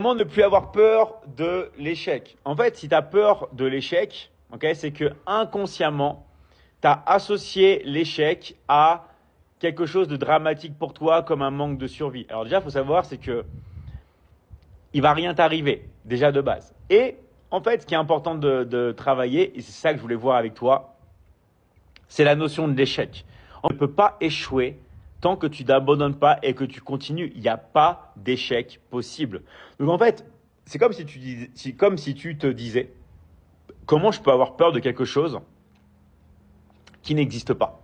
Comment ne plus avoir peur de l'échec? En fait, si tu as peur de l'échec, okay, c'est que inconsciemment, tu as associé l'échec à quelque chose de dramatique pour toi, comme un manque de survie. Alors déjà, il faut savoir, c'est que il va rien t'arriver, déjà de base. Et en fait, ce qui est important de travailler, et c'est ça que je voulais voir avec toi, c'est la notion de l'échec. On ne peut pas échouer tant que tu n'abandonnes pas et que tu continues. Il n'y a pas d'échec possible. Donc en fait, c'est comme si comme si tu te disais, comment je peux avoir peur de quelque chose qui n'existe pas?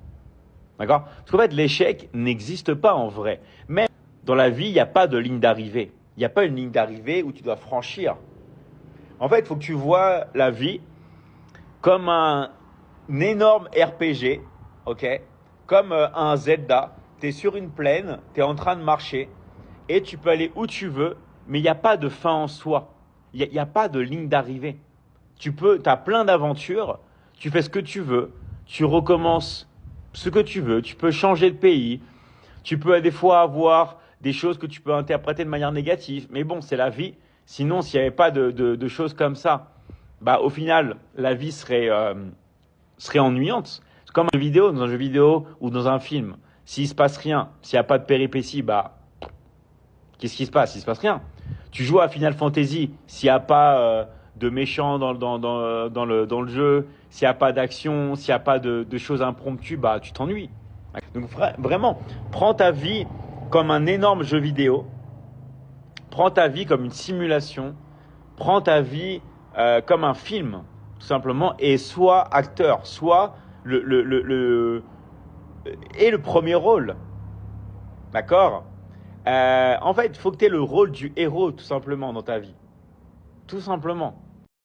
D'accord? Parce qu'en fait, l'échec n'existe pas en vrai. Même dans la vie, il n'y a pas de ligne d'arrivée. Il n'y a pas une ligne d'arrivée où tu dois franchir. En fait, il faut que tu vois la vie comme un énorme RPG, ok? Comme un Zelda. Tu es sur une plaine, tu es en train de marcher et tu peux aller où tu veux, mais il n'y a pas de fin en soi. Il n'y a pas de ligne d'arrivée. Tu as plein d'aventures, tu fais ce que tu veux, tu recommences ce que tu veux, tu peux changer de pays, tu peux des fois avoir des choses que tu peux interpréter de manière négative, mais bon, c'est la vie. Sinon, s'il n'y avait pas de choses comme ça, bah au final, la vie serait ennuyante. C'est comme dans un jeu vidéo ou dans un film. S'il se passe rien, s'il n'y a pas de péripéties, bah qu'est-ce qui se passe? Il se passe rien. Tu joues à Final Fantasy, s'il n'y a pas de méchants dans le jeu, s'il n'y a pas d'action, s'il n'y a pas de choses impromptues, bah tu t'ennuies. Donc vraiment, prends ta vie comme un énorme jeu vidéo, prends ta vie comme une simulation, prends ta vie comme un film, tout simplement, et sois acteur, sois et le premier rôle, d'accord? En fait, il faut que tu aies le rôle du héros, tout simplement, dans ta vie. Tout simplement.